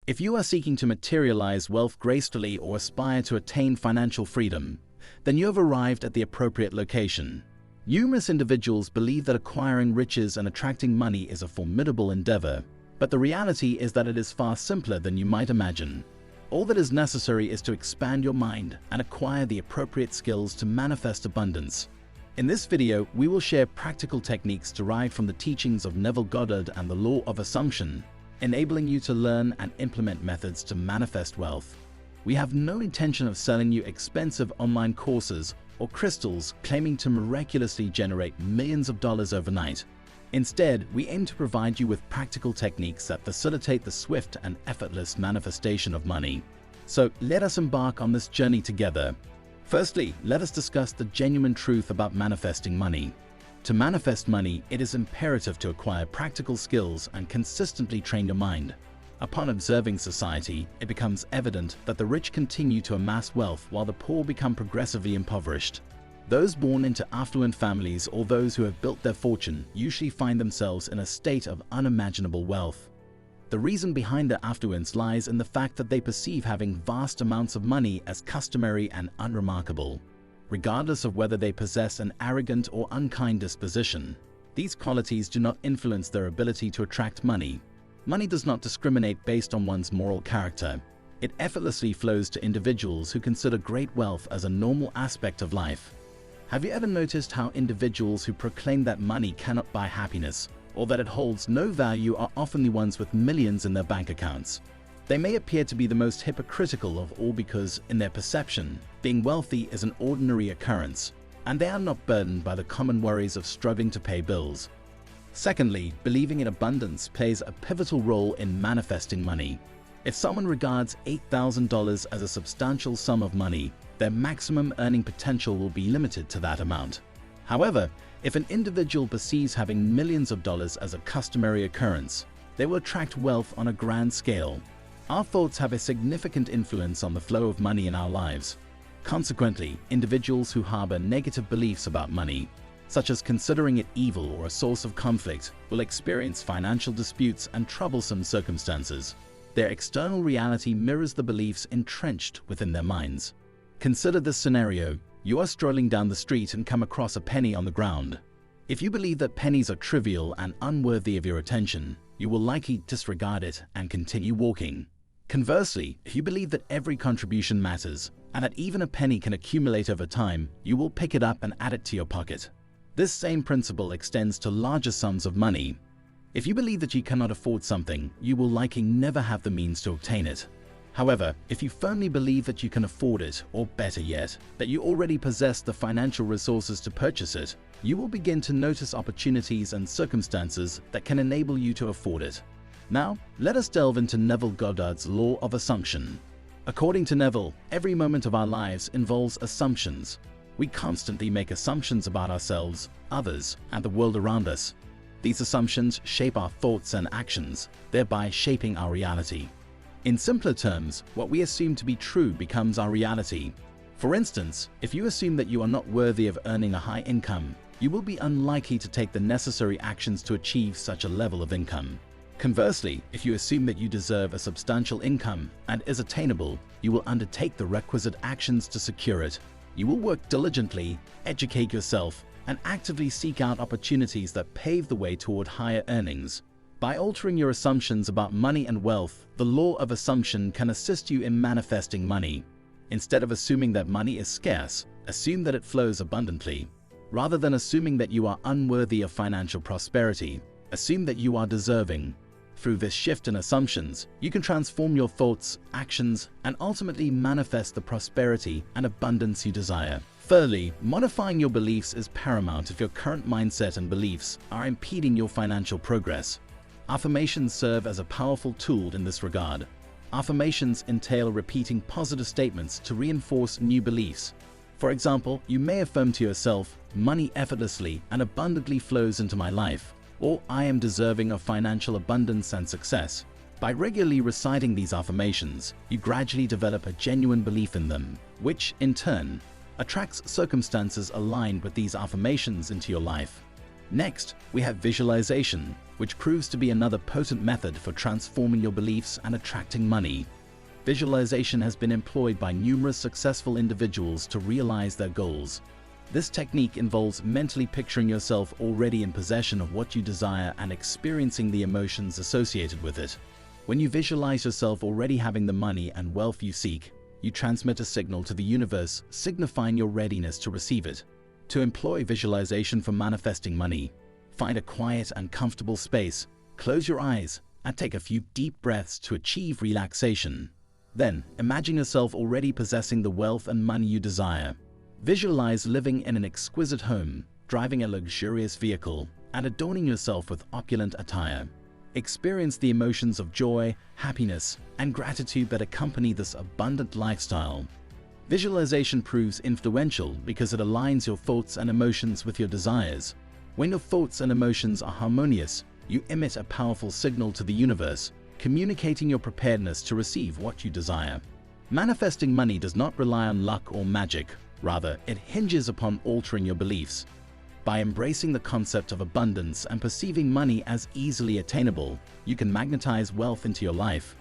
If you are seeking to materialize wealth gracefully or aspire to attain financial freedom, then you have arrived at the appropriate location. Numerous individuals believe that acquiring riches and attracting money is a formidable endeavor, but the reality is that it is far simpler than you might imagine. All that is necessary is to expand your mind and acquire the appropriate skills to manifest abundance. In this video, we will share practical techniques derived from the teachings of Neville Goddard and the law of assumption, enabling you to learn and implement methods to manifest wealth. We have no intention of selling you expensive online courses or crystals claiming to miraculously generate millions of dollars overnight. Instead, we aim to provide you with practical techniques that facilitate the swift and effortless manifestation of money. So let us embark on this journey together. Firstly, let us discuss the genuine truth about manifesting money. To manifest money, it is imperative to acquire practical skills and consistently train your mind. Upon observing society, it becomes evident that the rich continue to amass wealth while the poor become progressively impoverished. Those born into affluent families or those who have built their fortune usually find themselves in a state of unimaginable wealth. The reason behind their affluence lies in the fact that they perceive having vast amounts of money as customary and unremarkable. Regardless of whether they possess an arrogant or unkind disposition, these qualities do not influence their ability to attract money. Money does not discriminate based on one's moral character. It effortlessly flows to individuals who consider great wealth as a normal aspect of life. Have you ever noticed how individuals who proclaim that money cannot buy happiness, or that it holds no value, are often the ones with millions in their bank accounts? They may appear to be the most hypocritical of all because, in their perception, being wealthy is an ordinary occurrence, and they are not burdened by the common worries of struggling to pay bills. Secondly, believing in abundance plays a pivotal role in manifesting money. If someone regards $8,000 as a substantial sum of money, their maximum earning potential will be limited to that amount. However, if an individual perceives having millions of dollars as a customary occurrence, they will attract wealth on a grand scale. Our thoughts have a significant influence on the flow of money in our lives. Consequently, individuals who harbor negative beliefs about money, such as considering it evil or a source of conflict, will experience financial disputes and troublesome circumstances. Their external reality mirrors the beliefs entrenched within their minds. Consider this scenario. You are strolling down the street and come across a penny on the ground. If you believe that pennies are trivial and unworthy of your attention, you will likely disregard it and continue walking. Conversely, if you believe that every contribution matters and that even a penny can accumulate over time, you will pick it up and add it to your pocket. This same principle extends to larger sums of money. If you believe that you cannot afford something, you will likely never have the means to obtain it. However, if you firmly believe that you can afford it, or better yet, that you already possess the financial resources to purchase it, you will begin to notice opportunities and circumstances that can enable you to afford it. Now, let us delve into Neville Goddard's law of assumption. According to Neville, every moment of our lives involves assumptions. We constantly make assumptions about ourselves, others, and the world around us. These assumptions shape our thoughts and actions, thereby shaping our reality. In simpler terms, what we assume to be true becomes our reality. For instance, if you assume that you are not worthy of earning a high income, you will be unlikely to take the necessary actions to achieve such a level of income. Conversely, if you assume that you deserve a substantial income and is attainable, you will undertake the requisite actions to secure it. You will work diligently, educate yourself, and actively seek out opportunities that pave the way toward higher earnings. By altering your assumptions about money and wealth, the law of assumption can assist you in manifesting money. Instead of assuming that money is scarce, assume that it flows abundantly. Rather than assuming that you are unworthy of financial prosperity, assume that you are deserving. Through this shift in assumptions, you can transform your thoughts, actions, and ultimately manifest the prosperity and abundance you desire. Thirdly, modifying your beliefs is paramount if your current mindset and beliefs are impeding your financial progress. Affirmations serve as a powerful tool in this regard. Affirmations entail repeating positive statements to reinforce new beliefs. For example, you may affirm to yourself, "Money effortlessly and abundantly flows into my life," or "I am deserving of financial abundance and success." By regularly reciting these affirmations, you gradually develop a genuine belief in them, which, in turn, attracts circumstances aligned with these affirmations into your life. Next, we have visualization. which proves to be another potent method for transforming your beliefs and attracting money. Visualization has been employed by numerous successful individuals to realize their goals. This technique involves mentally picturing yourself already in possession of what you desire and experiencing the emotions associated with it. When you visualize yourself already having the money and wealth you seek, you transmit a signal to the universe signifying your readiness to receive it. To employ visualization for manifesting money, find a quiet and comfortable space, close your eyes, and take a few deep breaths to achieve relaxation. Then, imagine yourself already possessing the wealth and money you desire. Visualize living in an exquisite home, driving a luxurious vehicle, and adorning yourself with opulent attire. Experience the emotions of joy, happiness, and gratitude that accompany this abundant lifestyle. Visualization proves influential because it aligns your thoughts and emotions with your desires. When your thoughts and emotions are harmonious, you emit a powerful signal to the universe, communicating your preparedness to receive what you desire. Manifesting money does not rely on luck or magic. Rather, it hinges upon altering your beliefs. By embracing the concept of abundance and perceiving money as easily attainable, you can magnetize wealth into your life.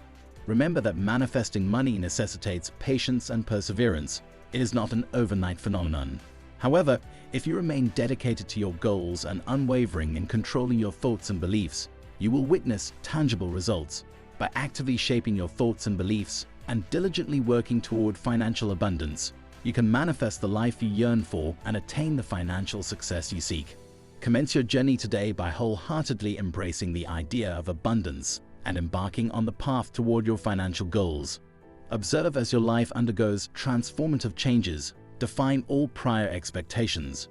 Remember that manifesting money necessitates patience and perseverance. It is not an overnight phenomenon. However, if you remain dedicated to your goals and unwavering in controlling your thoughts and beliefs, you will witness tangible results. By actively shaping your thoughts and beliefs and diligently working toward financial abundance, you can manifest the life you yearn for and attain the financial success you seek. Commence your journey today by wholeheartedly embracing the idea of abundance and embarking on the path toward your financial goals. Observe as your life undergoes transformative changes, defying all prior expectations.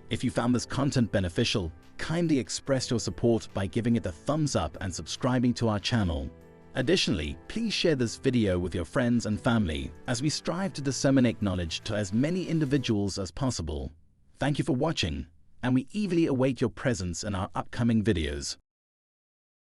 If you found this content beneficial, kindly express your support by giving it a thumbs up and subscribing to our channel. Additionally, please share this video with your friends and family as we strive to disseminate knowledge to as many individuals as possible. Thank you for watching, and we eagerly await your presence in our upcoming videos.